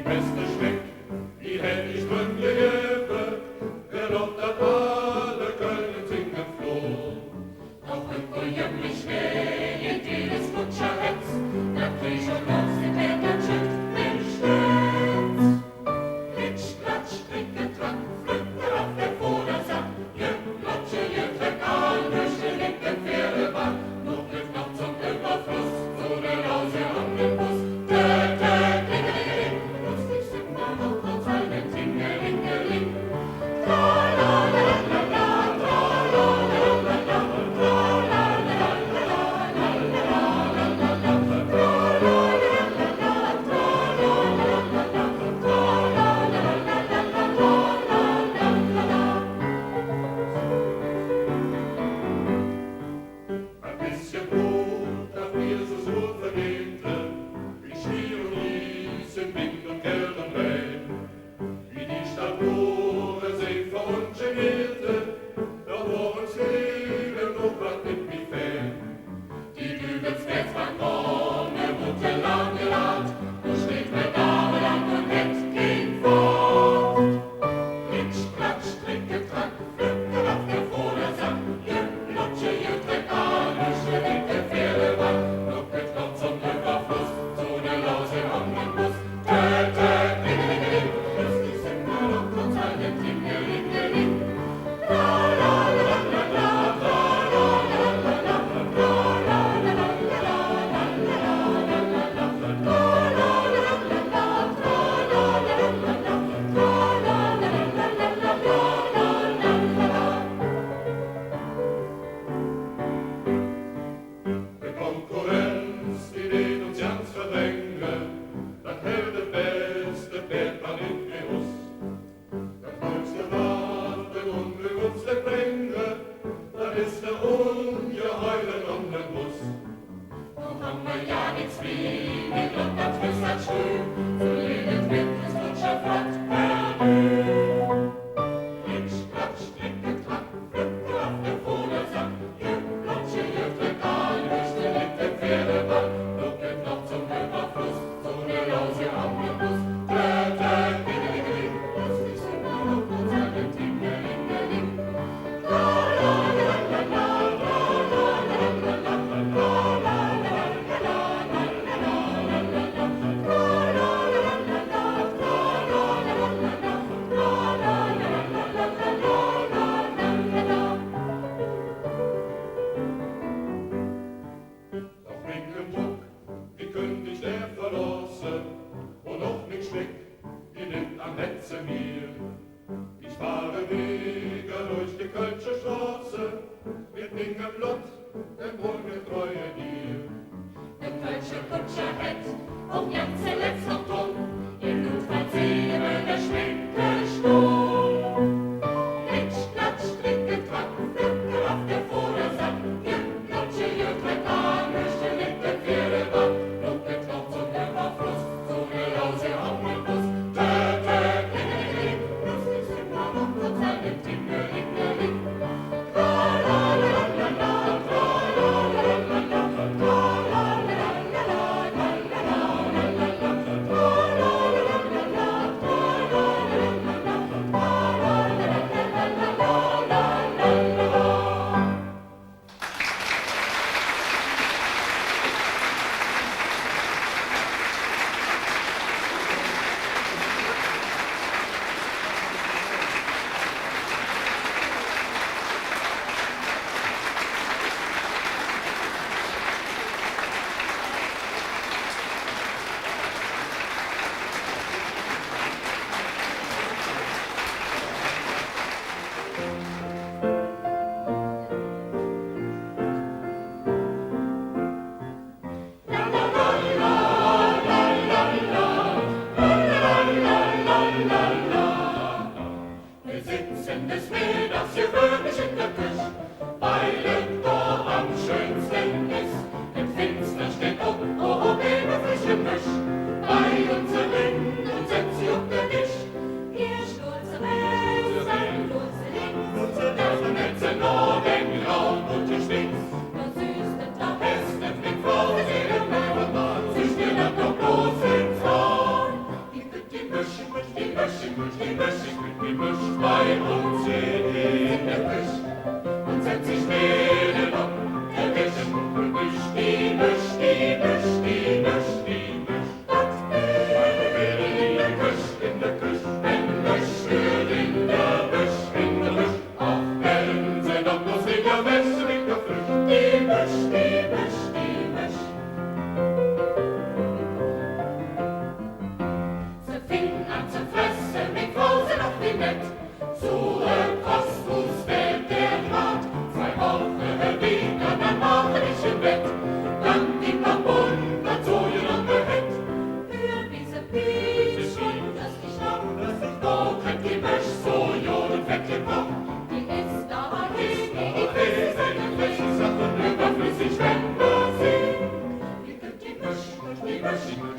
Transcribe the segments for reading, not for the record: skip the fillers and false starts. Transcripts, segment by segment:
beste schmeckt, die hält die Strünge Hefe, wer doch dat alle können singen floh. Doch irgendwo jämlich schnell, in jedes Kutscherhetz, da krieg schon noch sie ganz schön Milchstütz. Klitsch, klatsch, trinke, trank, Flöcke auf der Vordersack, Jünglotsche, Jüngleck, an durch den linken Pferdebank, noch Glück noch zum Überfluss, so der Lause an den Bus. Klingelingeling, lustig sind wir noch kurz einen Tingelingeling. Tra-la-la-la-la-la, tra-la-la-la-la-la, ein bisschen Brot, das mir so nur verdiente, wie Ski und Ries in Wind und Geld und Regen, wie die Stadttore sich verungenierte, da wo uns Leben noch was mit mir fehlt. die Lügens jetzt von vorne, gute lange Rad, wo steht mir Dame lang und hätt kein Wort. Klitsch, klatsch, trinke, trank, Flöcke auf der Vordersack, Jünglotsche, Jüngleck, an durch den linken Pferdebank, noch Glück noch zum Überfluss, so der Lause an den Bus. Klingelingeling, lustig sind wir noch kurz einen Tingelingeling. Tra-la-la-la-la-la, tra-la-la-la-la-la, Die Konkurrenz, die will uns ganz verdrängen, das hält der beste Bergmann in Genuss. Das höchste Warten und wir uns der Bringe, das ist der ungeheure Omnibus. Noch haben wir ja nichts wenig und das flüstert schön, so jedes Wind ist Kutscherfahrt perdu. Klitsch, klatsch, trinke, trank, Flöcke auf der Vordersack, Jünglotsche, Jüngleck, an durch den linken Pferdebank, noch Glück noch zum Überfluss, so der Lause am Bus. Klingelingeling, lustig sind wir noch kurz einen Tingelingeling. Tra-la-la-la-la, Auf linkem Druck, wie kündigt der Verlosse, und noch nicht schmeckt, die nimmt am Netze mir. Ich fahre Wege durch die Kölsche Straße, mit Ingem Lott, dem Wohlgetreue dir. der Kölsche Kutscher hätt, auch ganz zuletzt noch dumm, im Notfall sehen der Schwenke stumm. Klitsch, klatsch, trinke, trank, Flöcke auf der Vordersack, Jünglotsche, Jüngleck, an durch den linken Pferdebank, noch Glück noch zum Überfluss, so der Lause am Bus. Klingelingeling, lustig sind wir noch kurz einen Tingelingeling. Tra-la-la-la-la, tra-la-la-la-la, tra-la-la-la-la,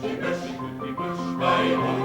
Gebüsch, bei uns